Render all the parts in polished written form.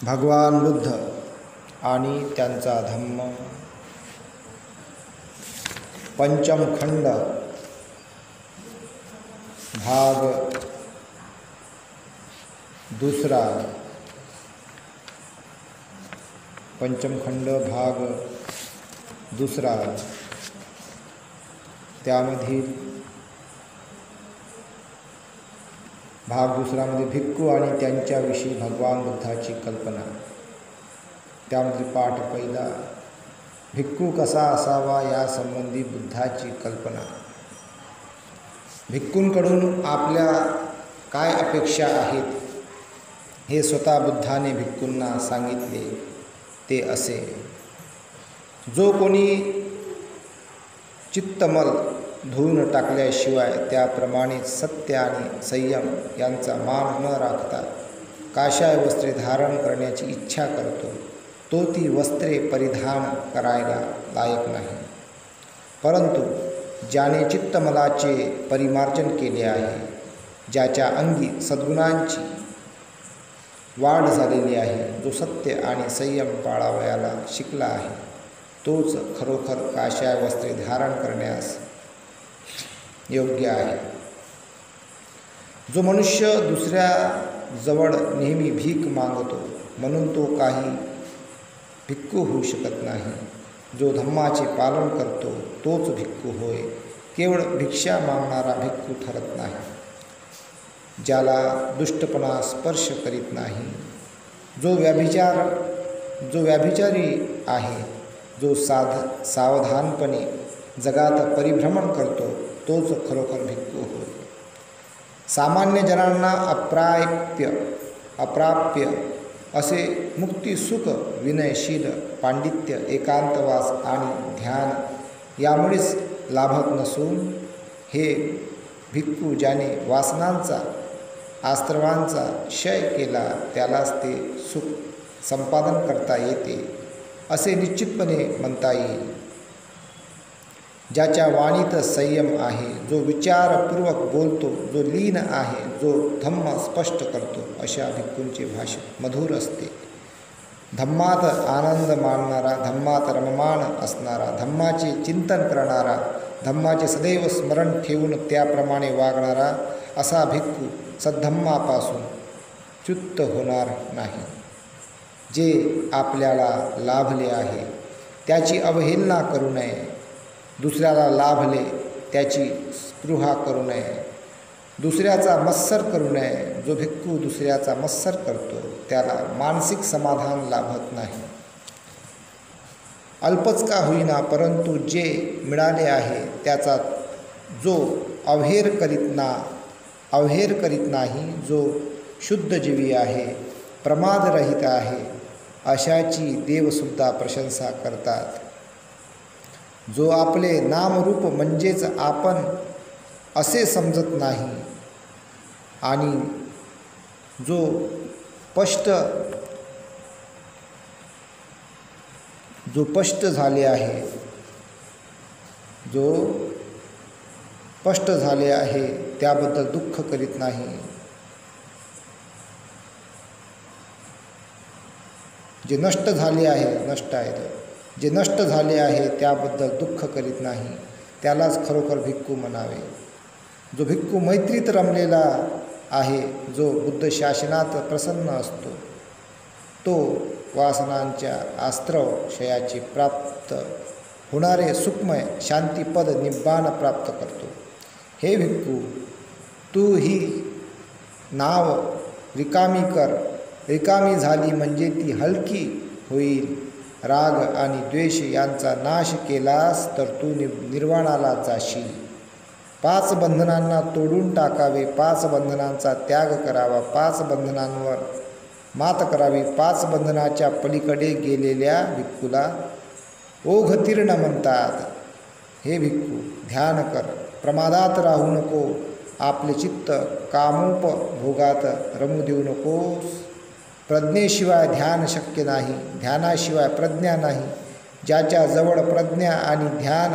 भगवान बुद्ध आणि त्यांचा धम्म पंचम खंड भाग दुसरा। पंचम खंड भाग दुसरा, त्यामधील भाग दुसरामध्ये भिक्खू आणि त्यांच्याविषयी भगवान बुद्धाची कल्पना। त्यामध्ये पाठ पहिला, भिक्खू कसा असावा यासंबंधी बुद्धाची कल्पना। भिक्खूंकडून आपल्या काय अपेक्षा आहेत हे स्वतः बुद्धाने भिक्खूंना सांगितले। ते असे, जो कोणी चित्तमल धुवून टाकल्याशिवाय त्याप्रमाणे सत्य आणि संयम यांचा मान न राखता काशाय वस्त्रे धारण करण्याची इच्छा करतो, तो ती वस्त्रे परिधान करायला लायक नाही। परंतु ज्याने चित्तमलाचे परिमार्जन केले आहे, ज्याच्या अंगी सद्गुणांची वाढ झालेली आहे, जो सत्य आणि संयम पाळावयाला शिकला आहे, तोच खरोखर काशाय वस्त्रे धारण करण्यास योग्य आहे। जो मनुष्य दुसऱ्याजवळ नेहमी भीक मागतो म्हणून तो काही भिक्खू होऊ शकत नाही। जो धम्माचे पालन करतो तोच भिक्खू होय, केवळ भिक्षा मागणारा भिक्खू ठरत नाही। ज्याला दुष्टपणा स्पर्श करीत नाही, जो व्याभिचारी आहे, जो सावधानपणे जगात परिभ्रमण करतो, तोच खरोखर भिक्खू होय। सामान्य जनांना अप्राप्य असे मुक्ती, सुख, विनयशील, पांडित्य, एकांतवास आणि ध्यान यामुळेच लाभत नसून, हे भिक्खू ज्याने वासनांचा आस्त्रवांचा क्षय केला त्यालाच ते सुख संपादन करता येते असे निश्चितपणे म्हणता येईल। ज्याच्या वाणीत संयम आहे, जो विचारपूर्वक बोलतो, जो लीन आहे, जो धम्म स्पष्ट करतो, अशा भिक्खूंचे भाषण मधुर असते। धम्मात आनंद मानणारा, धम्मात रममाण असणारा, धम्माचे चिंतन करणारा, धम्माचे सदैव स्मरण ठेवून त्याप्रमाणे वागणारा असा भिक्खू सद्धम्मापासून च्युत होणार नाही। जे आपल्याला लाभले आहे त्याची अवहेलना करू नये, दुसऱ्याला लाभले त्याची स्पृहा करू नये, दुसऱ्याचा मत्सर करू नये। जो भिक्खू दुसऱ्याचा मत्सर करतो त्याला मानसिक समाधान लाभत नाही। अल्पच का होईना, परंतु जे मिळाले आहे त्याचा जो अवहेर करीत नाही, जो शुद्धजीवी आहे, प्रमादरहित आहे, अशाची देवसुद्धा प्रशंसा करतात। जो आपले नामरूप म्हणजेच आपण असे समजत नाही आणि जो स्पष्ट झाले आहे त्याबद्दल दुःख करीत नाही, जे नष्ट झाले आहे त्याबद्दल दुःख करीत नाही, त्यालाच खरोखर भिक्खू म्हणावे। जो भिक्खू मैत्रीत रमलेला आहे, जो बुद्ध शासनात प्रसन्न असतो, तो वासनांच्या आस्त्रव क्षयाची प्राप्त होणारे सुखमय शांतीपद निब्बाण प्राप्त करतो। हे भिक्खू, तू ही नाव रिकामी कर, रिकामी झाली म्हणजे ती हलकी होईल। राग आणि द्वेष यांचा नाश केलास तर तू निर्वाणाला जाशील। 5 बंधनांना तोडून टाकावे, 5 बंधनांचा त्याग करावा, 5 बंधनांवर मात करावी। 5 बंधनाच्या पलीकडे गेलेल्या भिक्खूला ओघतीर्ण म्हणतात। हे भिक्खू, ध्यान कर, प्रमादात राहू नको, आपले चित्त कामोपभोगात रमू देऊ नकोस। प्रज्ञेशिवाय ध्यान शक्य नाही, ध्यानाशिवाय प्रज्ञा नाही। ज्याच्या जवळ प्रज्ञा आणि ध्यान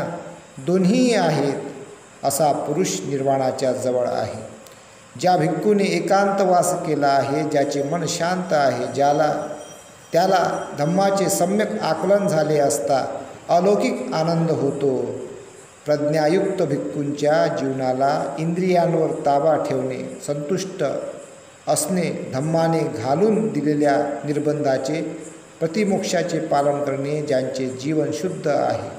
दोन्ही आहेत असा पुरुष निर्वाणाच्या जवळ आहे। ज्या भिक्खूने एकांतवास केला आहे, ज्याचे मन शांत आहे, ज्याला त्याला धम्माचे सम्यक आकलन झाले असता अलौकिक आनंद होतो. प्रज्ञायुक्त भिक्खूंच्या जीवनाला इंद्रियांवर ताबा ठेवणे, संतुष्ट असणे, धम्माने घालून दिलेल्या निर्बंधाचे प्रतिमोक्षाचे पालन करणे, ज्यांचे जीवन शुद्ध आहे,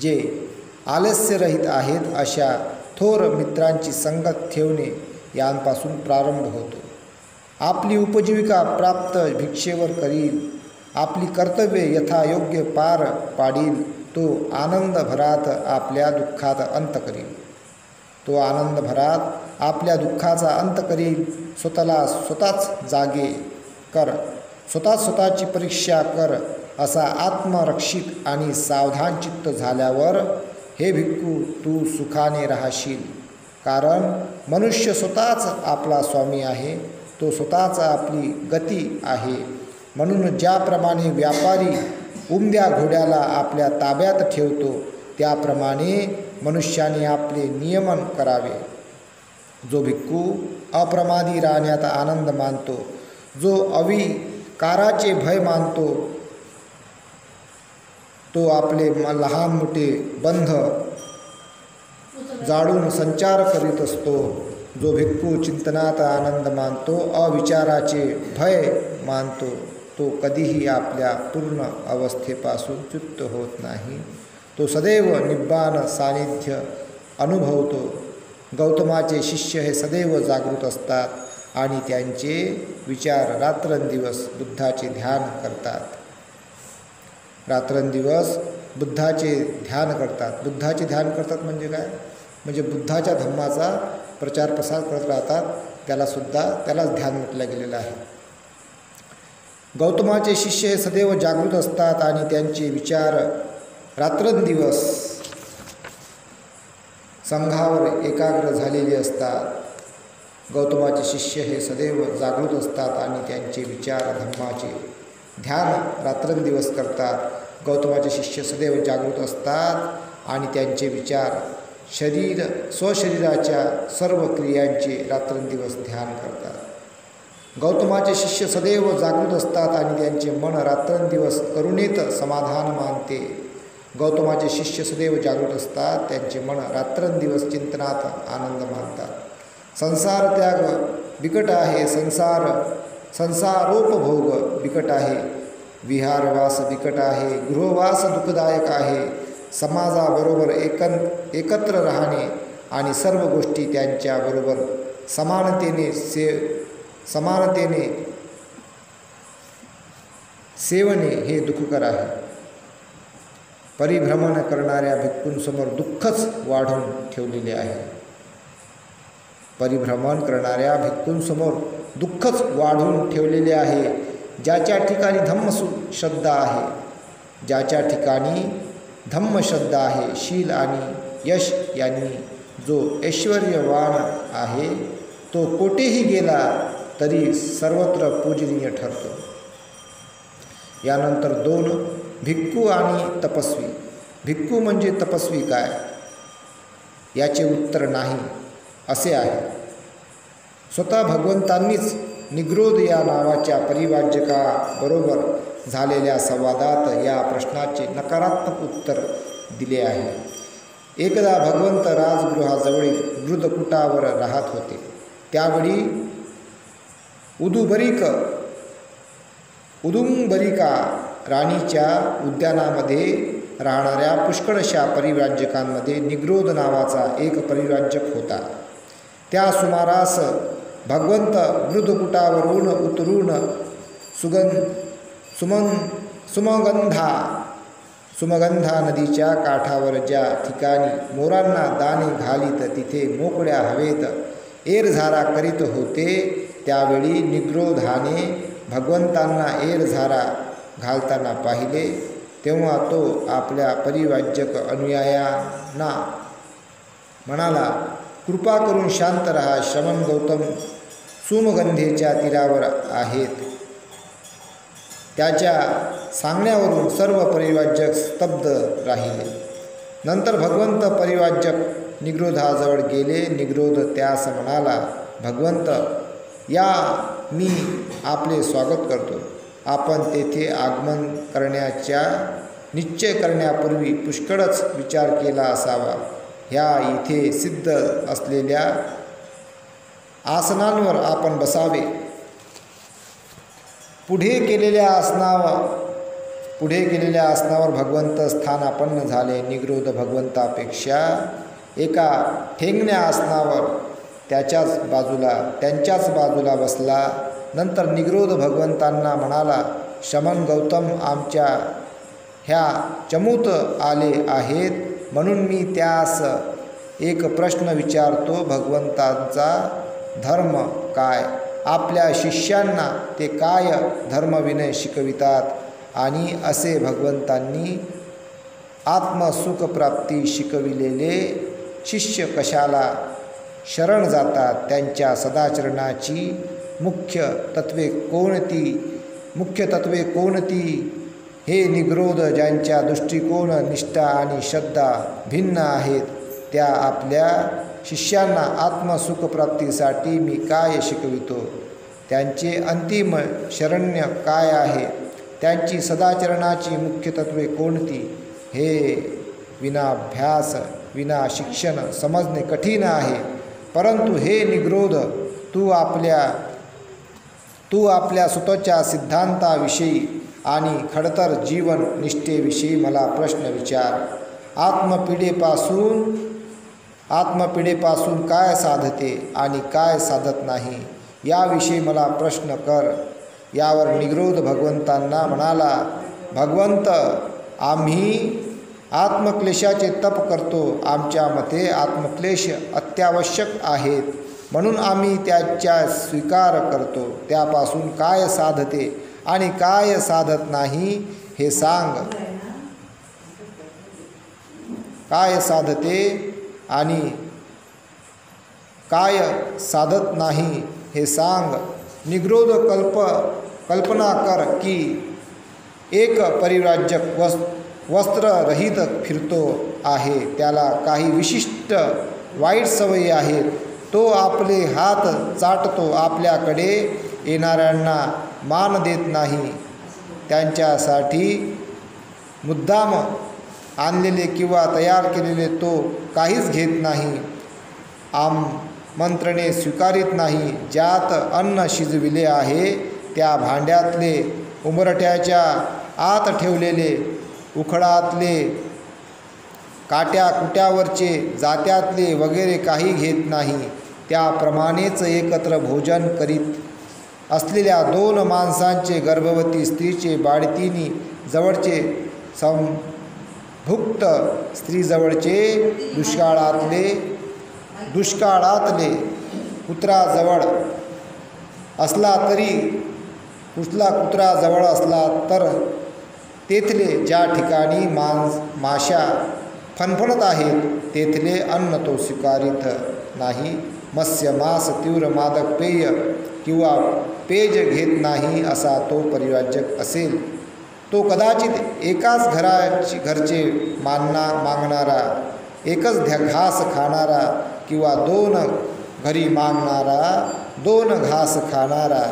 जे आलस्यरहित आहेत, अशा थोर मित्रांची संगत ठेवणे यांपासून प्रारंभ होतो. आपली उपजीविका प्राप्त भिक्षेवर करील, आपली कर्तव्ये यथायोग्य पार पाडील, तो आनंदभरात आपल्या दुःखात अंत करील. तो आनंदभरात आपल्या दुःखाचा अंत करील. स्वतःला स्वतःच जागे कर, स्वतःची परीक्षा कर. असा आत्मरक्षित आणि सावधान चित्त झाल्यावर हे भिक्खू तू सुखाने राहशील. कारण मनुष्य स्वतःच आपला स्वामी आहे, तो स्वतःच आपली गती आहे. म्हणून ज्याप्रमाणे व्यापारी उमद्या घोड्याला आपल्या ताब्यात ठेवतो, त्याप्रमाणे मनुष्याने आपले नियमन करावे. जो भिक्खू अप्रमादी राहण्यात आनंद मानतो, जो अविकाराचे भय मानतो, तो आपले लहान मोठे बंध जाळून संचार करीत असतो. जो भिक्खू चिंतनात आनंद मानतो, अविचाराचे भय मानतो, तो कधीही आपल्या पूर्ण अवस्थेपासून च्युत होत नाही. तो सदैव निब्बाण सानिध्य अनुभवतो. गौतमाचे शिष्य हे सदैव जागृत असतात आणि त्यांचे विचार रात्रंदिवस बुद्धाचे ध्यान करतात. रात्रंदिवस बुद्धाचे ध्यान करतात. बुद्धाचे ध्यान करतात म्हणजे काय? म्हणजे बुद्धाच्या धम्माचा प्रचार प्रसार करत राहतात. त्यालाच ध्यान म्हटलं गेलेलं आहे. गौतमाचे शिष्य हे सदैव जागृत असतात आणि त्यांचे विचार रात्रंदिवस संघावर एकाग्र झालेले असतात. गौतमाचे शिष्य हे सदैव जागृत असतात आणि त्यांचे विचार धम्माचे ध्यान रात्रंदिवस करतात. गौतमाचे शिष्य सदैव जागृत असतात आणि त्यांचे विचार स्वशरीराच्या सर्व क्रियांचे रात्रंदिवस ध्यान करतात. गौतमाचे शिष्य सदैव जागृत असतात आणि त्यांचे मन रात्रंदिवस करुणेत समाधान मानते. गौतमाचे शिष्य सदैव जागृत असतात, त्यांचे मन रात्रंदिवस चिंतनात आनंद मानतात. संसार त्याग बिकट आहे, संसारोपभोग बिकट आहे, विहारवास बिकट आहे, गृहवास दुःखदायक आहे. समाजाबरोबर एकत्र राहणे आणि सर्व गोष्टी त्यांच्याबरोबर समानतेने सेवणे हे दुःखकर आहे. परिभ्रमण करणाऱ्या भिक्खूंसमोर दुःखच वाढवून ठेवलेले आहे. परिभ्रमण करणाऱ्या भिक्खूंसमोर दुःखच वाढवून ठेवलेले आहे. ज्याच्या ठिकाणी धम्मश्रद्धा आहे, ज्याच्या ठिकाणी धम्मश्रद्धा आहे, शील आणि यश यांनी जो ऐश्वर्यवान आहे, तो कोठेही गेला तरी सर्वत्र पूजनीय ठरतो. यानंतर 2 भिक्खू आणि तपस्वी. भिक्खू म्हणजे तपस्वी काय, याचे उत्तर नाही असे आहे. स्वतः भगवंतांनीच निग्रोध या नावाच्या परिव्राजकाबरोबर झालेल्या संवादात या प्रश्नाचे नकारात्मक उत्तर दिले आहे. एकदा भगवंत राजगृहाजवळील गृधकुटावर राहत होते. त्यावेळी उदुंबरिका राणीच्या उद्यानामध्ये राहणाऱ्या पुष्कळशा परिव्राजकांमध्ये निग्रोध नावाचा एक परिव्राजक होता. त्या सुमारास भगवंत गृधकुटावरून उतरून सुमगंधा नदीच्या काठावर ज्या ठिकाणी मोरांना दाणे घालीत तिथे मोकळ्या हवेत एरझारा करीत होते, त्यावेळी निग्रोधाने भगवंतांना एरझारा घालताना पाहिले. तेव्हा तो आपल्या परिव्राजक अनुयायांना म्हणाला, कृपा करून शांत रहा. श्रमण गौतम सुमगंधेच्या तीरावर आहेत. त्याच्या सांगण्यावरून सर्व परिव्राजक स्तब्ध राहिले. नंतर भगवंत परिव्राजक निग्रोधाजवळ गेले. निग्रोध त्यास म्हणाला, भगवंत, या मी आपले स्वागत करतो. आपण तेथे आगमन करण्याच्या निश्चय करण्यापूर्वी पुष्कळच विचार केला असावा. ह्या इथे सिद्ध असलेल्या आसनांवर आपण बसावे. पुढे केलेल्या आसनावर भगवंत स्थानापन्न झाले. निग्रोध भगवंतापेक्षा एका ठेंगण्या आसनावर त्यांच्याच बाजूला बसला. नंतर निग्रोध भगवंतांना म्हणाला, शमन गौतम आमच्या ह्या चमूत आले आहेत, म्हणून मी त्यास एक प्रश्न विचारतो. भगवंतांचा धर्म काय? आपल्या शिष्यांना ते काय धर्मविनय शिकवितात? आणि असे भगवंतांनी आत्मसुखप्राप्ती शिकविलेले शिष्य कशाला शरण जातात? त्यांच्या सदाचरणाची मुख्य तत्वे कोणती? हे निग्रोध, ज्यांच्या दृष्टिकोन, निष्ठा आणि श्रद्धा भिन्न आहेत, त्या आपल्या शिष्यांना आत्मसुखप्राप्तीसाठी मी काय शिकवितो? त्यांचे अंतिम शरण्य काय आहे? त्यांची सदाचरणाची मुख्य तत्वे कोणती? हे विनाभ्यास, विना शिक्षण समजणे कठीण आहे. परंतु हे निग्रोध, तू आपल्या स्वतःच्या सिद्धांताविषयी आणि खडतर जीवन निष्ठेविषयी मला प्रश्न विचार. आत्मपीडेपासून काय साधते आणि काय साधत नाही, याविषयी मला प्रश्न कर. यावर निग्रोध भगवंतांना म्हणाला, भगवंत, आम्ही आत्मक्लेशाचे तप करतो. आमच्या मते आत्मक्लेश अत्यावश्यक आहेत, म्हणून आम्ही त्याचा स्वीकार करतो. त्यापासून काय साधते आणि काय साधत नाही हे सांग. काय साधते आणि काय साधत नाही हे सांग. निग्रोध कल्पना कर की एक परिव्राजक वस्त्ररहित फिरतो आहे. त्याला काही विशिष्ट वाईट सवयी आहेत. तो आपले हात चाटतो, आपल्याकडे येणाऱ्यांना मान देत नाही, त्यांच्यासाठी मुद्दाम आणलेले किंवा तयार केलेले तो काहीच घेत नाही, आमंत्रणे स्वीकारित नाही. ज्यात अन्न शिजविले आहे त्या भांड्यातले, उंबरठ्याच्या आत ठेवलेले, उखळातले, काट्याकुट्यावरचे, जात्यातले वगैरे काही घेत नाही. त्याप्रमाणेच एकत्र भोजन करीत असलेल्या दोन माणसांचे, गर्भवती स्त्रीचे, बाळंतिणी जवळचे, संभुक्त स्त्रीजवळचे, दुष्काळातले, कुत्रा जवळ असला तर तेथले, ज्या ठिकाणी माशा फणफणत आहेत तेथले अन्न तो स्वीकारित नाही. मत्स्य, मांस, तीव्र मादक पेय किंवा पेज घेत नाही असा तो परिव्राजक असेल. तो कदाचित एकाच घरचे मागणारा, एकच घास खाणारा किंवा दोन घरी मागणारा 2 घास खाणारा,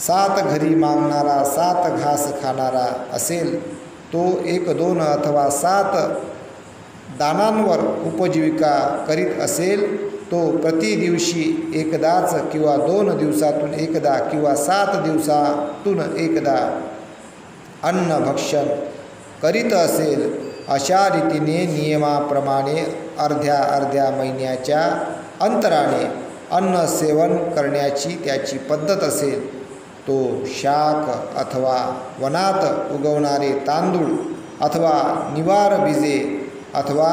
7 घरी मागणारा 7 घास खाणारा असेल. तो 1, 2 अथवा 7 दानांवर उपजीविका करीत असेल. तो प्रति दिवशी एकदाच किंवा 2 दिवसातून एकदा किंवा 7 दिवसातून एकदा अन्न भक्षण करीत असेल. अशा रीतीने नियमाप्रमाणे अर्ध्या महिन्याच्या अंतराने अन्न सेवन करण्याची त्याची पद्धत असेल. तो शाक अथवा वनात उगवणारे तांदूळ अथवा निवार बीजे अथवा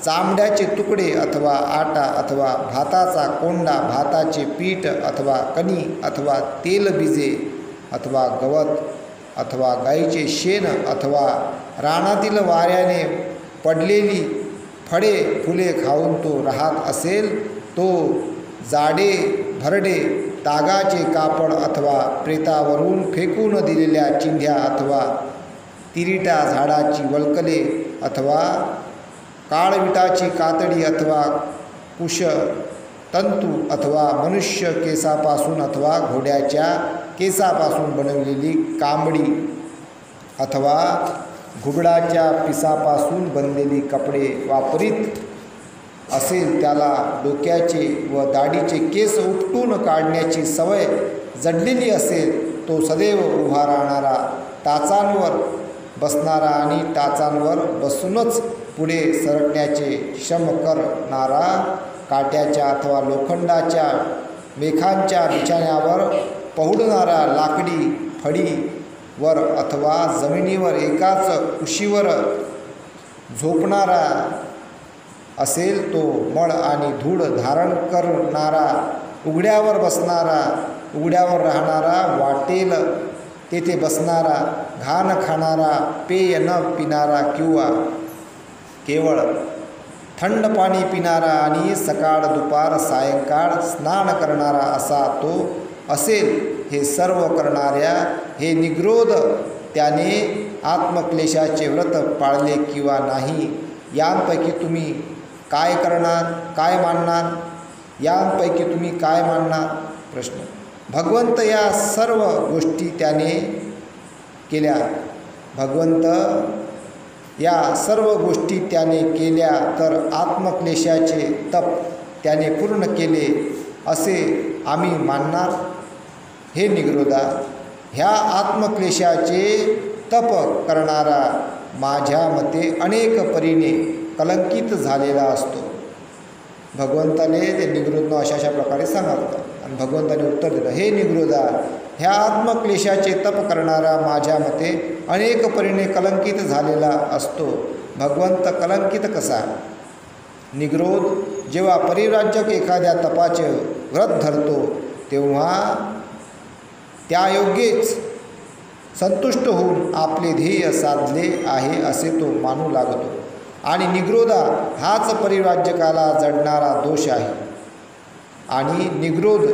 चामड्याचे तुकडे अथवा आटा अथवा भाताचा कोंडा, भाताचे पीठ अथवा कणी अथवा तेलबीजे अथवा गवत अथवा गाईचे शेण अथवा रानातील वाऱ्याने पडलेली फळे फुले खाऊन तो राहत असेल. तो जाडे भरडे तागाचे कापड अथवा प्रेतावरून फेकून दिलेल्या चिंध्या अथवा तिरीटा झाडाची वल्कले अथवा काळविटाची कातडी अथवा कुश तंतू अथवा मनुष्य केसापासून अथवा घोड्याच्या केसापासून बनवलेली कांबडी अथवा घुबडाच्या पिसापासून बनलेली कपडे वापरीत असेल, त्याला डोक्याचे व दाढीचे केस उपटून काढण्याची सवय जडलेली असेल, तो सदैव उभा राहणारा, टाचांवर बसणारा आणि टाचांवर बसूनच पुढे सरकण्याचे श्रम करणारा, काट्याच्या अथवा लोखंडाच्या मेखांच्या बिछाण्यावर पहुडणारा, लाकडी फळीवर अथवा जमिनीवर एकाच कुशीवर झोपणारा असेल, तो मळ आणि धूळ धारण करणारा, उघड्यावर बसणारा, उघड्यावर राहणारा, वाटेल तेथे बसणारा, घाण खाणारा, पेय न पिणारा किंवा केवळ थंड पाणी पिणारा आणि सकाळ दुपार सायंकाळ स्नान करणारा असा तो असेल. हे सर्व करणाऱ्या हे निग्रोध त्याने आत्मक्लेशाचे व्रत पाळले किंवा नाही, यांपैकी तुम्ही काय करणार, काय मानणार? यांपैकी तुम्ही काय मानणार? प्रश्न. भगवंत या सर्व गोष्टी त्याने केल्या. भगवंत या सर्व गोष्टी त्याने केल्या तर आत्मक्लेशाचे तप त्याने पूर्ण केले असे आम्ही मानणार? हे निग्रोधा, ह्या आत्मक्लेशाचे तप करणारा माझ्या मते अनेक परीने कलंकित झालेला असतो. भगवंताने ते निग्रोधनं अशा प्रकारे सांगितलं आणि भगवंताने उत्तर दिलं, हे निग्रोधा, ह्या आत्मक्लेशाचे तप करणारा माझ्या मते अनेक परीने कलंकित झालेला असतो. भगवंत कलंकित कसा? निग्रोध जेव्हा परिव्राजक एखाद्या तपाचे व्रत धरतो तेव्हा त्यायोग्यच संतुष्ट होऊन आपले ध्येय साधले आहे असे तो मानू लागतो. आणि निग्रोधा हाच परिव्राजकाला जडणारा दोष आहे. आणि निग्रोध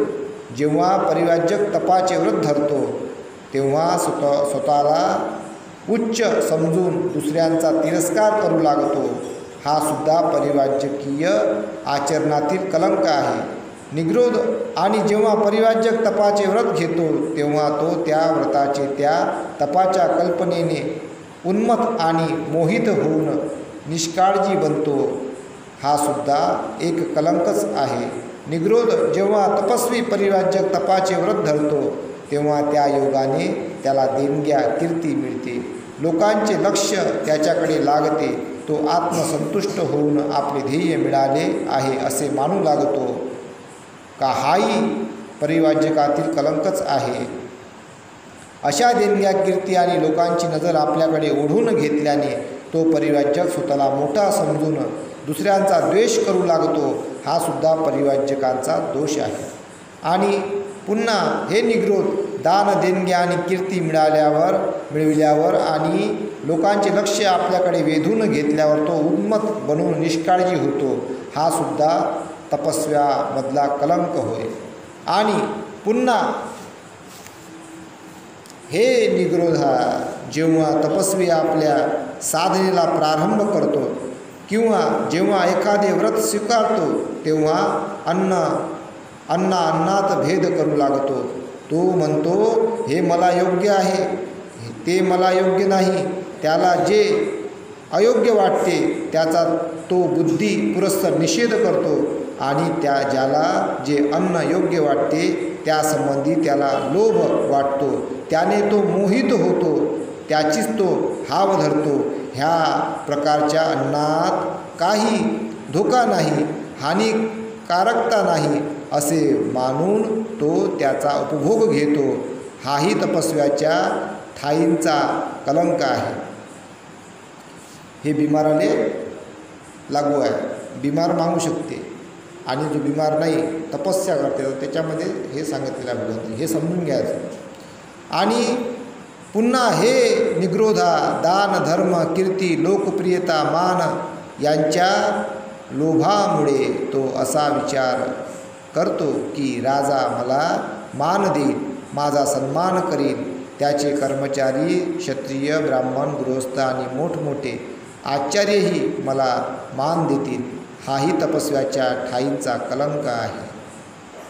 जेव्हा परिव्राजक तपाचे व्रत धरतो तेव्हा स्वतःला उच्च समजून दुसऱ्यांचा तिरस्कार करू लागतो. हा सुद्धा परिव्राजकीय आचरणातील कलंक आहे. निग्रोध आणि जेव्हा परिव्राजक तपाचे व्रत घेतो तेव्हा तो त्या व्रताचे त्या तपाच्या कल्पनेने उन्मत्त आणि मोहित होऊन निष्काळजी बनतो. हा सुद्धा एक कलंकच आहे. निग्रोध जेव्हा तपस्वी परिव्राजक तपाचे व्रत धरतो तेव्हा त्या योगाने त्याला देणग्या कीर्ती मिळते, लोकांचे लक्ष त्याच्याकडे लागते, तो आत्मसंतुष्ट होऊन आपले ध्येय मिळाले आहे असे मानू लागतो. का हाही परिव्राजकातील कलंकच आहे. अशा देणग्या कीर्ती आणि लोकांची नजर आपल्याकडे ओढून घेतल्याने तो परिव्राजक स्वतःला मोठा समजून दुसऱ्यांचा द्वेष करू लागतो. हा सुद्धा परिव्राजकांचा दोष आहे. आणि पुन्हा हे निग्रोध दान देणग्या आणि कीर्ती मिळविल्यावर आणि लोकांचे लक्ष आपल्याकडे वेधून घेतल्यावर तो उन्मत्त बनून निष्काळजी होतो. हा सुद्धा तपस्व्यामधला कलंक होय. आणि पुन्हा हे निग्रोधा जेव्हा तपस्वी आपल्या साधनेला प्रारंभ करतो किंवा जेव्हा एखादे व्रत स्वीकारतो तेव्हा अन्नात भेद करू लागतो. तो म्हणतो, हे मला योग्य आहे, ते मला योग्य नाही. त्याला जे अयोग्य वाटते त्याचा तो बुद्धी पुरस्सर निषेध करतो आणि ज्याला जे अन्न योग्य वाटते त्यासंबंधी त्याला लोभ वाटतो. त्याने तो मोहित होतो, त्याचीच तो हाव धरतो. ह्या प्रकारच्या अन्नात काही धोका नाही, हानिकारकता नाही असे मानून तो त्याचा उपभोग घेतो. हाही तपस्व्याच्या ठाईंचा कलंक आहे. हे बिमाराले लागू आहे. बिमार मागू शकते आणि जो बिमार नाही तपस्या करते तर त्याच्यामध्ये हे सांगितलेलं आहे. हे समजून घ्यायचं. आणि पुन्हा हे निग्रोधा दान धर्म कीर्ती लोकप्रियता मान यांच्या लोभामुळे तो असा विचार करतो की राजा मला मान देईल, माझा सन्मान करील, त्याचे कर्मचारी क्षत्रिय ब्राह्मण गृहस्थ आणि मोठमोठे आचार्यही मला मान देतील. हाही तपस्व्याच्या ठाईंचा कलंक आहे.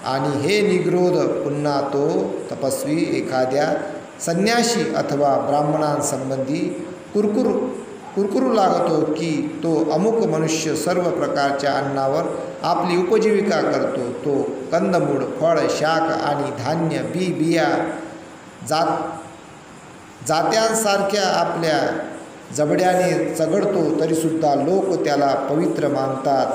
आणि हे निग्रोध पुन्हा तो तपस्वी एखाद्या संन्याशी अथवा ब्राह्मणांसंबंधी कुरकुरू लागतो की तो अमुक मनुष्य सर्व प्रकारच्या अन्नावर आपली उपजीविका करतो. तो कंदमूळ, फळ, शाक आणि धान्य, बिया, जात्यांसारख्या आपल्या जबड्याने चघळतो, तरीसुद्धा लोक त्याला पवित्र मानतात.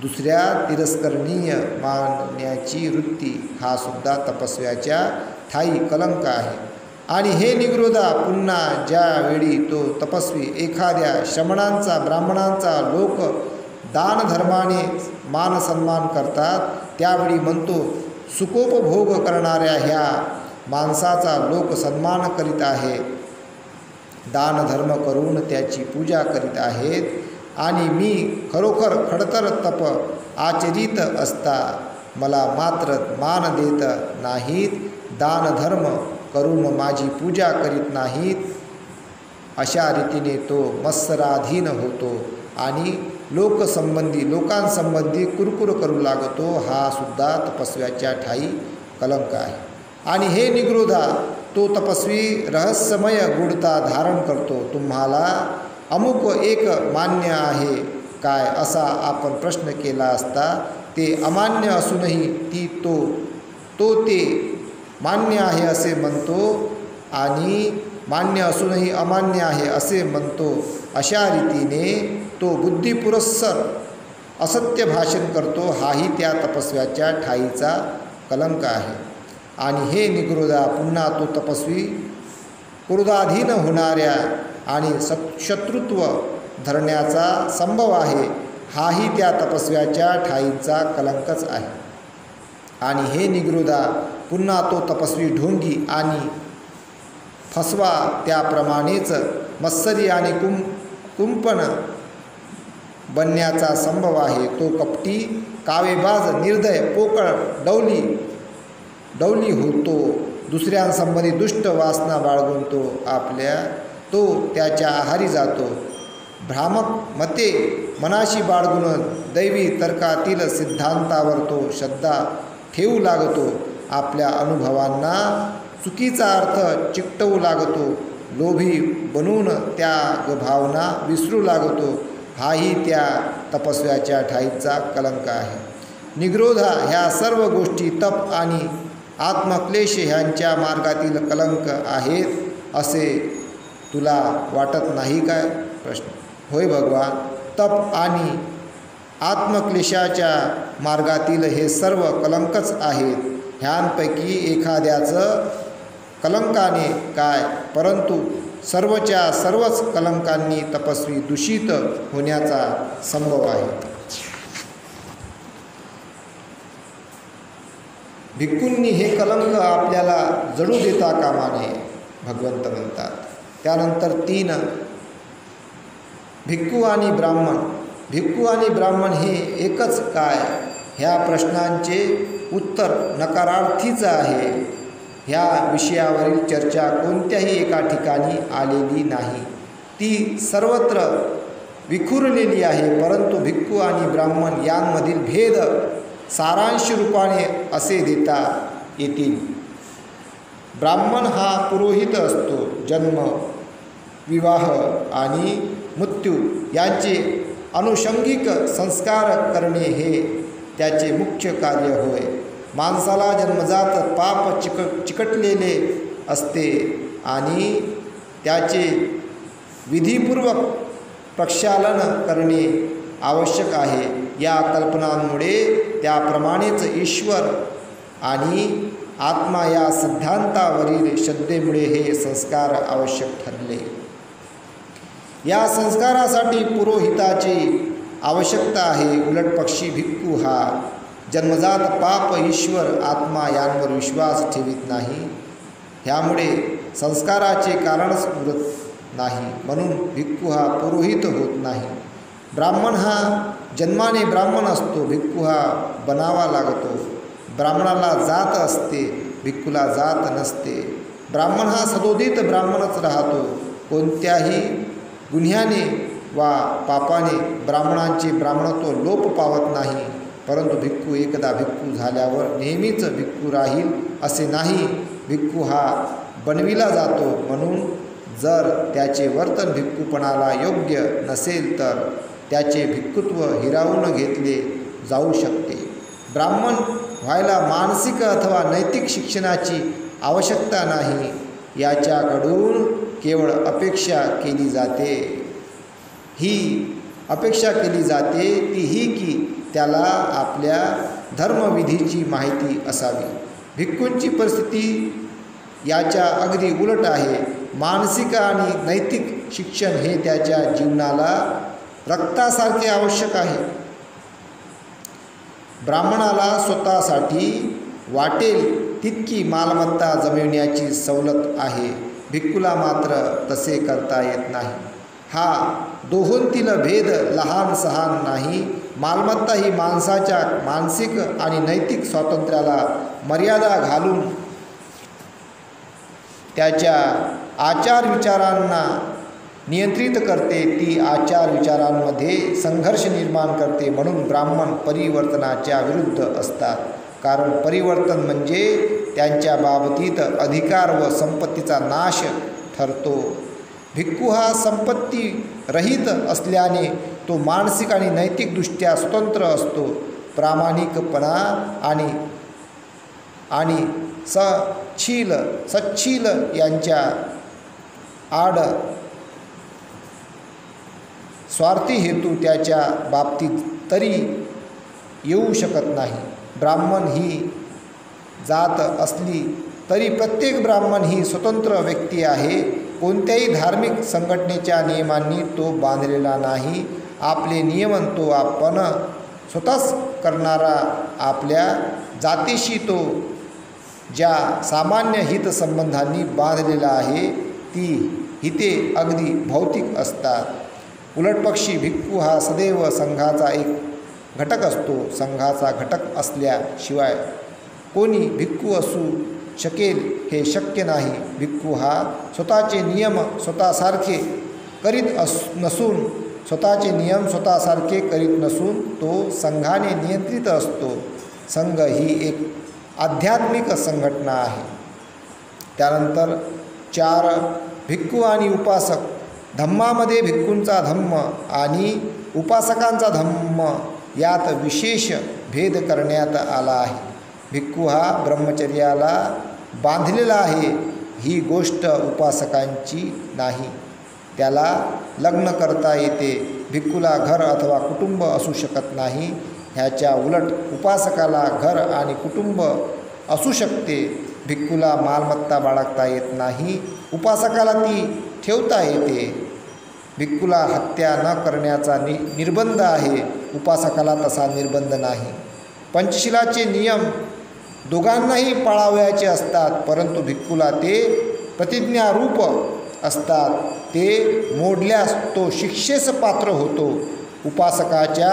दुसऱ्या तिरस्करणीय मानण्याची वृत्ती हा सुद्धा तपस्व्याच्या ठायी कलंक आहे. आणि हे निग्रोधा, पुन्हा ज्यावेळी तो तपस्वी एखाद्या श्रमणांचा, ब्राह्मणांचा लोक दानधर्माने मानसन्मान करतात, त्यावेळी म्हणतो, सुखोपभोग करणाऱ्या ह्या माणसाचा लोक सन्मान करीत आहेत, दानधर्म करून त्याची पूजा करीत आहेत, आणि मी खरोखर खडतर तप आचरित असता मला मात्र मान देत नाहीत, दानधर्म करून माझी पूजा करीत नाहीत. अशा रीतीने तो मत्सराधीन होतो आणि लोकांसंबंधी कुरकुर करू लागतो. हा सुद्धा तपस्व्याच्या ठायी कलंक आहे. आणि हे निग्रोधा, तो तपस्वी रहस्यमय गूढता धारण करतो. तुम्हाला अमुक एक मान्य आहे काय, असा आपण प्रश्न केला असता ते अमान्य असूनही तो ते मान्य आहे असे म्हणतो आणि मान्य असूनही अमान्य आहे असे म्हणतो. अशा रीतीने तो बुद्धिपुरस्सर असत्य भाषण करतो. हाही त्या तपस्व्याच्या ठायीचा कलंक आहे. आणि हे निग्रोधा, पुन्हा तो तपस्वी क्रोधाधीन होणाऱ्या आणि शत्रुत्व धरण्याचा संभव आहे. हाही त्या तपस्व्याच्या ठायीचा कलंकच आहे. आणि हे निग्रोधा, पुन्हा तो तपस्वी ढोंगी आणि फसवा त्याप्रमाणेच मत्सरी आणि कुंपण बनण्याचा संभव आहे. तो कपटी, कावेबाज, निर्दय, पोकळ, डौली होतो. दुसऱ्यांसंबंधी दुष्ट वासना बाळगून तो त्याच्या आहारी जातो. भ्रामक मते मनाशी बाळगून दैवी तर्कातील सिद्धांतावर तो श्रद्धा ठेवू लागतो. आपल्या अनुभवांना चुकीचा अर्थ चिकटवू लागतो. लोभी बनून त्या भावना विसरू लागतो. हाही त्या तपस्व्याच्या ठायीचा कलंक आहे. निग्रोधा, ह्या सर्व गोष्टी तप आणि आत्मक्लेश ह्यांच्या मार्गातील कलंक आहेत असे तुला वाटत नाही काय? प्रश्न. होय भगवान, तप आणि आत्मक्लेशाच्या मार्गातील हे सर्व कलंकच आहेत. ह्यांपैकी एखाद्याचं कलंकाने काय, परंतु सर्वच्या सर्वच कलंकांनी तपस्वी दूषित होण्याचा संभव आहे. भिक्खूंनी हे कलंक आपल्याला जडू देता कामा नये, भगवंत म्हणतात. त्यानंतर 3 भिक्खू आणि ब्राह्मण हे एकच काय, ह्या प्रश्नांचे उत्तर नकारार्थीच आहे. ह्या विषयावरील चर्चा कोणत्याही एका ठिकाणी आलेली नाही, ती सर्वत्र विखुरलेली आहे. परंतु भिक्खू आणि ब्राह्मण यांमधील भेद सारांश रूपाने असे देता येतील. ब्राह्मण हा पुरोहित असतो. जन्म, विवाह आणि मृत्यू यांचे अनुषंगिक संस्कार करणे हे त्याचे मुख्य कार्य होय. माणसाला जन्मजात पाप चिकटलेले असते आणि त्याचे विधीपूर्वक प्रक्षालन करणे आवश्यक आहे. या कल्पनांमुळे त्याप्रमाणेच ईश्वर आणि आत्मा या सिद्धांतावरील श्रद्धेमुळे हे संस्कार आवश्यक ठरले. या संस्कारासाठी पुरोहिताची आवश्यकता आहे. उलटपक्षी भिक्खू हा जन्मजात पाप, ईश्वर, आत्मा यांवर विश्वास ठेवित नाही. ह्यामुळे संस्काराचे कारणच उरत नाही. म्हणून भिक्खू हा पुरोहित होत नाही. ब्राह्मण हा जन्माने ब्राह्मण असतो. भिक्खू हा बनावा लागतो. ब्राह्मणाला जात असते, भिक्खूला जात नसते. ब्राह्मण हा सदोदित ब्राह्मणच राहतो. कोणत्याही गुन्ह्याने वा पापाने ब्राह्मणांचे ब्राह्मणत्व लोप पावत नाही. परंतु भिक्खू एकदा भिक्खू झाल्यावर नेहमीच भिक्खू राहील असे नाही. भिक्खू हा बनविला जातो, म्हणून जर त्याचे वर्तन भिक्खूपणाला योग्य नसेल तर त्याचे भिक्खुत्व हिरावून घेतले जाऊ शकते. ब्राह्मण व्हायला मानसिक अथवा नैतिक शिक्षणाची आवश्यकता नाही. याच्याकडून केवळ अपेक्षा केली जाते. ही अपेक्षा केली जाते ती ही की त्याला आपल्या धर्मविधीची माहिती असावी. भिक्खूंची परिस्थिती याच्या अगदी उलट आहे. मानसिक आणि नैतिक शिक्षण हे त्याच्या जीवनाला रक्तासारखे आवश्यक आहे. ब्राह्मणाला स्वतःसाठी वाटेल तितकी मालमत्ता जमविण्याची सवलत आहे. भिक्खूला मात्र तसे करता येत नाही. हा दोहोंतील भेद लहान सहान नाही. मालमत्ता ही माणसाच्या मानसिक आणि नैतिक स्वातंत्र्याला मर्यादा घालून त्याच्या आचार विचारांना नियंत्रित करते. ती आचार विचारांमध्ये संघर्ष निर्माण करते. म्हणून ब्राह्मण परिवर्तनाच्या विरुद्ध असतात, कारण परिवर्तन म्हणजे त्यांच्या बाबतीत अधिकार व संपत्तीचा नाश ठरतो. भिक्खू हा संपत्ती रहित असल्याने तो मानसिक आणि नैतिकदृष्ट्या स्वतंत्र असतो. प्रामाणिकपणा आणि सच्छील यांच्या आड स्वार्थी हेतू त्याच्या बाबतीत तरी येऊ शकत नाही. ब्राह्मण ही जात असली तरी प्रत्येक ब्राह्मण ही स्वतंत्र व्यक्ती आहे. कोणत्याही धार्मिक संघटनेच्या नियमांनी तो बांधलेला नाही. आपले नियमन तो आपण स्वतःच करणारा. आपल्या जातीशी तो ज्या सामान्य हितसंबंधांनी बांधलेला आहे ती हिते अगदी भौतिक असतात. उलटपक्षी भिक्खू हा सदैव संघाचा एक घटक असतो. संघाचा घटक असल्याशिवाय कोणी भिक्खू असू शकेल हे शक्य नाही. भिक्खू हा स्वतःचे नियम स्वतःसारखे करीत नसून तो संघाने नियंत्रित असतो. संघ ही एक आध्यात्मिक संघटना आहे. त्यानंतर 4 भिक्खू आणि उपासक. धम्मामध्ये भिक्खूंचा धम्म आणि उपासकांचा धम्म यात विशेष भेद करण्यात आला आहे. भिक्खू हा ब्रह्मचर्याला बांधलेला आहे. ही गोष्ट उपासकांची नाही. त्याला लग्न करता येते. भिक्खूला घर अथवा कुटुंब असू शकत नाही. ह्याच्या उलट उपासकाला घर आणि कुटुंब असू शकते. भिक्खूला मालमत्ता बाळगता येत नाही. उपासकाला ती ठेवता येते. भिक्खूला हत्या न करण्याचा निर्बंध आहे. उपासकाला तसा निर्बंध नाही. पंचशिलाचे नियम दोघांनाही पाळावयाचे असतात, परंतु भिक्खूला ते प्रतिज्ञारूप असतात. ते मोडल्यास तो शिक्षेस पात्र होतो. उपासकाच्या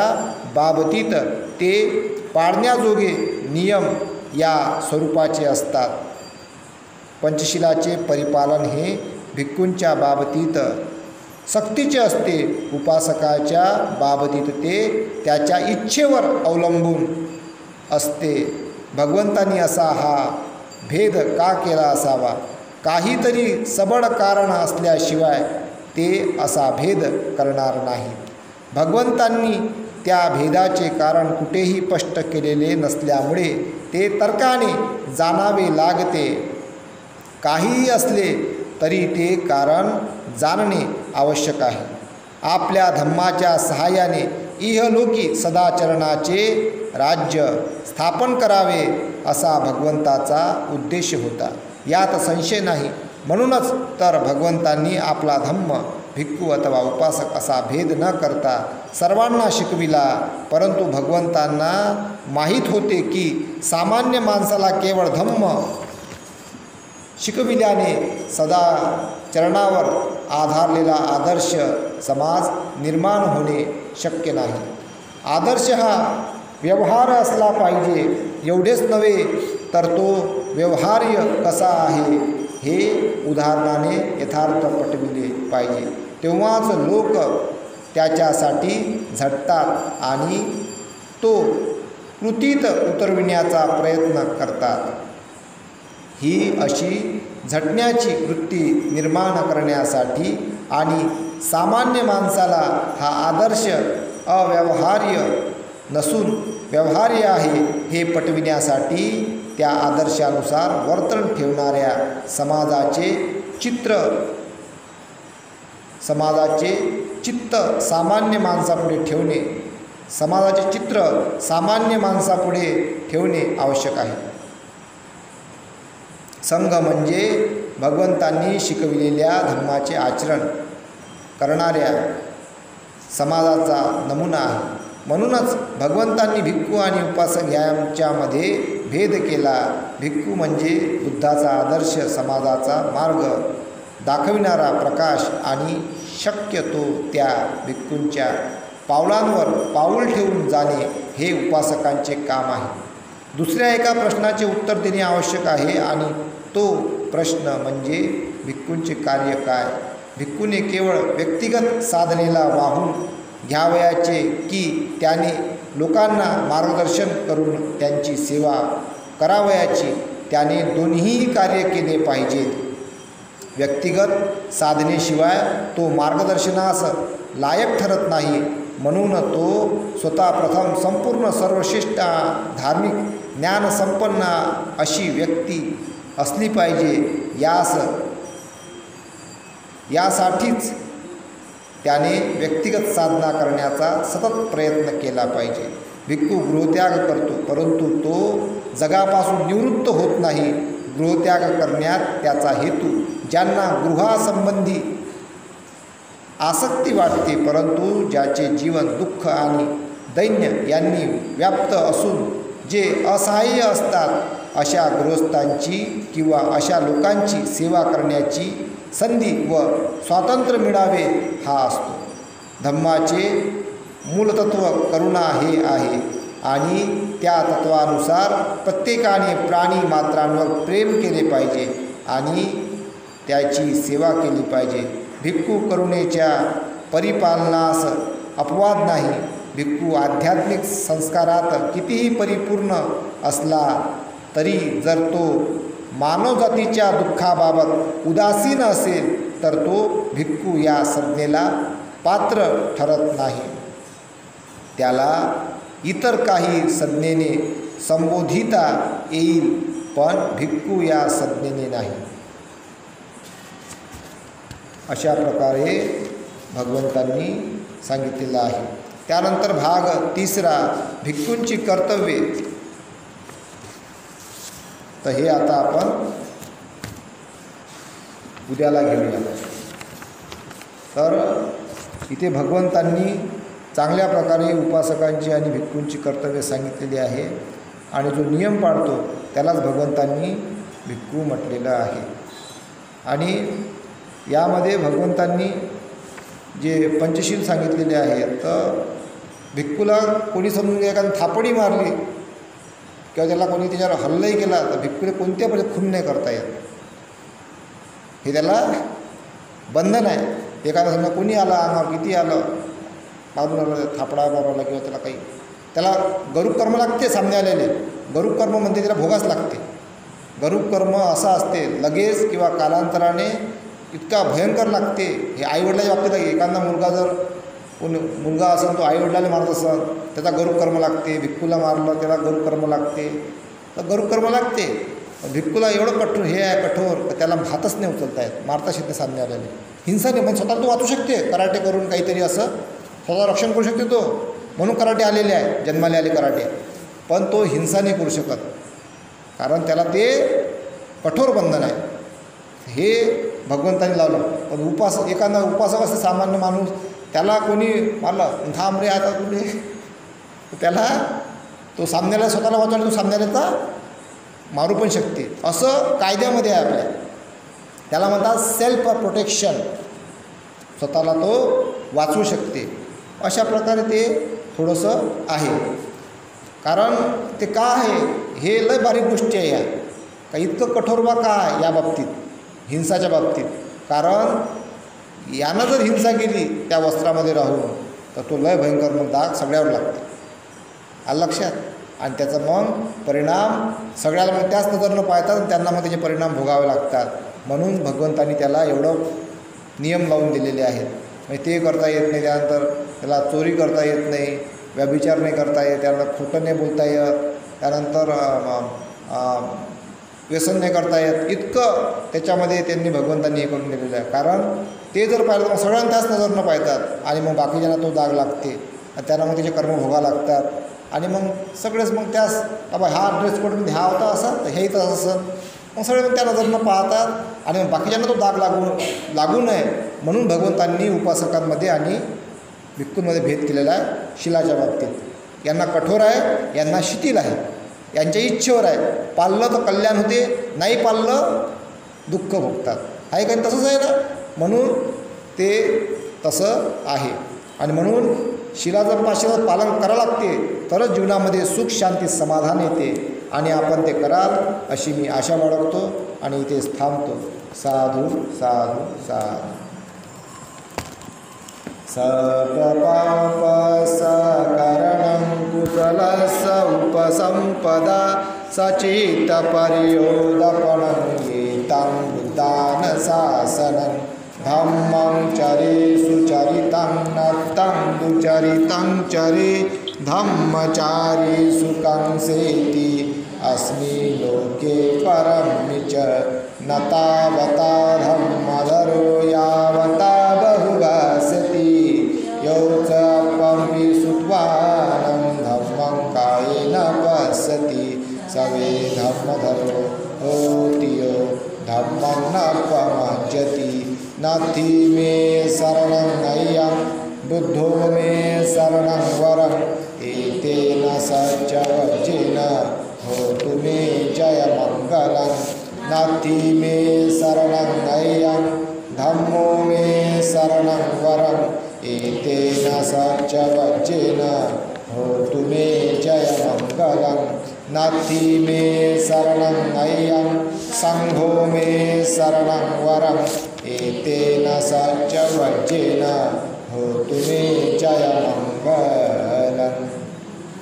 बाबतीत ते पाळण्याजोगे नियम या स्वरूपाचे असतात. पंचशिलाचे परिपालन हे भिक्खूंच्या बाबतीत सक्तीचे असते. उपासकाच्या बाबतीत ते त्याच्या इच्छेवर अवलंबून असते. भगवंतांनी असा हा भेद का केला असावा? काहीतरी सबळ कारण असल्याशिवाय ते असा भेद करणार नाहीत. भगवंतांनी त्या भेदाचे कारण कुठेही स्पष्ट केलेले नसल्यामुळे ते तर्काने जाणावे लागते. काहीही असले तरी ते कारण जाणणे आवश्यक आहे. आपल्या धम्माच्या सहाय्याने इहलोकी सदाचरणाचे राज्य स्थापन करावे असा भगवंताचा उद्देश होता. यात संशय नाही. म्हणूनच तर भगवंतांनी आपला धम्म भिक्खू अथवा उपासक असा भेद न करता सर्वांना शिकविला. परंतु भगवंतांना माहीत होते की सामान्य माणसाला केवळ धम्म शिकविल्याने सदाचरणावर आधारलेला आदर्श समाज निर्माण होणे शक्य नाही. आदर्श हा व्यवहार असला पाहिजे. एवढेच नव्हे तर तो व्यवहार्य कसा आहे हे उदाहरणाने यथार्थ पटविले पाहिजे. तेव्हाच लोक त्याच्यासाठी झटतात आणि तो कृतीत उतरविण्याचा प्रयत्न करतात. ही अशी झटण्याची वृत्ती निर्माण करण्यासाठी आणि सामान्य माणसाला हा आदर्श अव्यवहार्य नसून व्यवहार्य आहे हे पटविण्यासाठी त्या आदर्शानुसार वर्तन ठेवणाऱ्या समाजाचे चित्त सामान्य माणसापुढे ठेवणे आवश्यक आहे. संघ म्हणजे भगवंतांनी शिकविलेल्या धर्माचे आचरण करणाऱ्या समाजाचा नमुना आहे. म्हणूनच भगवंतांनी भिक्खू आणि उपासक यांच्यामध्ये भेद केला. भिक्खू म्हणजे बुद्धाचा आदर्श, समाजाचा मार्ग दाखविणारा प्रकाश आणि शक्यतो त्या भिक्खूंच्या पावलांवर पाऊल ठेवून जाणे हे उपासकांचे काम आहे. दुसऱ्या एका प्रश्नाचे उत्तर देणे आवश्यक आहे आणि तो प्रश्न म्हणजे भिक्खूंचे कार्य काय. भिक्खूने केवळ व्यक्तिगत साधनेला वाहून घ्यावयाचे की त्याने लोकांना मार्गदर्शन करून त्यांची सेवा करावयाची. त्याने दोन्हीही कार्य केले पाहिजेत. व्यक्तिगत साधनेशिवाय तो मार्गदर्शनास लायक ठरत नाही. म्हणून तो स्वतः प्रथम संपूर्ण सर्वश्रेष्ठ धार्मिक ज्ञानसंपन्न अशी व्यक्ती असली पाहिजे. यासाठीच त्याने व्यक्तिगत साधना करण्याचा सतत प्रयत्न केला पाहिजे. भिक्खू गृहत्याग करतो, परंतु तो जगापासून निवृत्त होत नाही. गृहत्याग करण्यात त्याचा हेतू ज्यांना गृहासंबंधी आसक्ती वाटते, परंतु ज्याचे जीवन दुःख आणि दैन्य यांनी व्याप्त असून जे असहाय्य असतात, अशा गृहस्थांची किंवा अशा लोकांची सेवा करण्याची संधी व स्वातंत्र्य मिळावे हा असतो. धम्माचे मूलतत्व करुणा हे आहे आणि त्या तत्वानुसार प्रत्येकाने प्राणी मात्रांवर प्रेम केले पाहिजे आणि त्याची सेवा केली पाहिजे. भिक्खू करुणेच्या परिपालनास अपवाद नाही. भिक्खू आध्यात्मिक संस्कारात कितीही परिपूर्ण असला तरी जर तो मानवजातीच्या दुःखाबाबत उदासीन असेल तर तो भिक्खू या संज्ञेला पात्र ठरत नाही. त्याला इतर काही संज्ञेने संबोधिता येईल, पण भिक्खू या संज्ञेने नाही. अशा प्रकारे भगवंतांनी सांगितलेलं आहे. त्यानंतर भाग 3 भिक्खूंची कर्तव्ये. तर हे आता आपण उद्याला घेऊया. तर इथे भगवंतांनी चांगल्या प्रकारे उपासकांची आणि भिक्खूंची कर्तव्य सांगितलेली आहे आणि जो नियम पाळतो त्यालाच भगवंतांनी भिक्खू म्हटलेलं आहे. आणि यामध्ये भगवंतांनी जे पंचशील सांगितलेले आहेत, तर भिक्खूला कोणी समजून घ्या एखादी थापडी मारली किंवा त्याला कोणी त्याच्यावर हल्लाही केला तर भिक्खूला कोणत्या प्रकारे खून नाही करता येत. हे त्याला बंधन आहे. एखादा समजा कोणी आला अंगावर किती आलं मारून थापडा मारवला किंवा त्याला गरुक कर्म लागते. सामने आलेले गरुक कर्म म्हणते त्याला भोगाच लागते. गरुक कर्म असं असते लगेच किंवा कालांतराने इतका भयंकर लागते. हे आईवडिलाच्या बाबतीत आहे. एखादा मुलगा जर मुलगा असेल तो आईवडिलाला मारत असेल त्याचा गरुक कर्म लागते. भिक्खूला मारलं त्याला गरुक कर्म लागते. तर गरुक कर्म लागते. भिक्खूला एवढं कठोर हे आहे कठोर तर त्याला हातच नाही उचलता येत, मारता शिकते सामने आलेले. हिंसा नाही म्हणजे स्वतःला तो वाचू शकते कराटे करून काहीतरी असं स्वतः रक्षण करू शकते तो, म्हणून कराटे आलेले आहे, जन्माले आले कराटे. पण तो हिंसा नाही करू शकत कारण त्याला ते कठोर बंधन आहे. हे भगवंतांनी लावलं. पण एखादा उपासक असं सामान्य माणूस त्याला कोणी मारलं थांब रे आता तुले, त्याला तो सामन्याला स्वतःला वाचवला तो सामन्याला मारू पण शकते. असं कायद्यामध्ये आहे आपल्या. त्याला म्हणतात सेल्फ प्रोटेक्शन. स्वतःला तो वाचवू शकते. अशा प्रकारे ते थोडंसं आहे. कारण ते का आहे हे लय बारीक गोष्टी आहे. या का इतकं कठोर बा का या बाबतीत हिंसाच्या बाबतीत. कारण यानं जर हिंसा केली त्या वस्त्रामध्ये राहून तर तो लय भयंकर मग दाग सगळ्यावर लागते. आलं लक्षात. आणि त्याचा मग परिणाम सगळ्याला मग त्याच नजरनं पाहतात आणि त्यांना मग त्याचे परिणाम भोगावे लागतात. म्हणून भगवंतांनी त्याला एवढं नियम लावून दिलेले आहेत. म्हणजे ते करता येत नाही, त्यानंतर त्याला चोरी करता येत नाही, व्यभिचार नाही करता येत, त्यानंतर खोटं नाही बोलता येत, त्यानंतर व्यसन नाही करता येत. इतकं त्याच्यामध्ये त्यांनी भगवंतांनी हे करून दिलेलं आहे. कारण ते जर पाहिलं तर मग सगळ्यांना त्याच नजरनं पाहतात आणि मग बाकीच्यांना तो दाग लागते आणि त्यांना मग त्याचे कर्म भोगा लागतात. आणि मग सगळेच मग त्यास बाबा हा ड्रेस कोडमध्ये हा होता असा तर हेही तसं असं, मग सगळे मग त्या नजरनं पाहतात आणि मग बाकीच्यांना तो दाग लागू नये म्हणून भगवंतांनी उपासकांमध्ये आणि भिक्खूंमध्ये भेद केलेला आहे. शिलाच्या बाबतीत यांना कठोर आहे, यांना शिथिल आहे, यांच्या इच्छेवर आहे. पाळलं तर कल्याण होते, नाही पाळलं दुःख भोगतात. आहे काही तसंच आहे ना. म्हणून ते तसं आहे आणि म्हणून शिलाचं पालन करावं लागते, तरच जीवनामध्ये सुख शांती समाधान येते आणि आपण ते कराल अशी मी आशा बाळगतो आणि इथेच थांबतो. साधू साधू साधू. सपपाप सकरणं कुशलस्य उपसंपदा सचित पर्योदपनं एतं बुद्धान शासनं धम्मं चरे सुचरितं नत्तं दुचरितं चरे धम्मचारी सुखं सेति अस्मिन् लोके परं च न तावता धम्मधरो यावता बहुभासति यो च पंपि सुत्वानं धम्मं कायेन पश्यति सवे धम्मधरो होति यो धम्मं न पमज्जति. नाथि मे शरणं अय्यं बुद्धो मे शरणं वरं एतेन सच्चवज्जेन होतु मे जयमङ्गलं. नाथि मे शरणं अय्यं धम्मो मे शरणं वरं एतेन सच्चवज्जेन होतु मे जयमङ्गलं. नाथि मे शरणं अय्यं संघो मे शरणं वरं एतेन सच्चवज्जेन होतु मे जयमङ्गलं.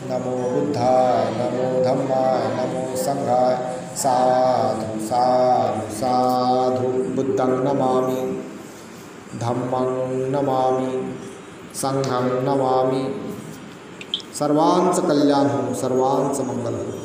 नमो बुद्धाय, नमो धम्माय, नमो संघाय. साधु साधु साधु. बुद्धं नमामि, धम्मं नमामि, संघं नमामि. सर्वांचं कल्याण हो, सर्वांचं मंगल हो.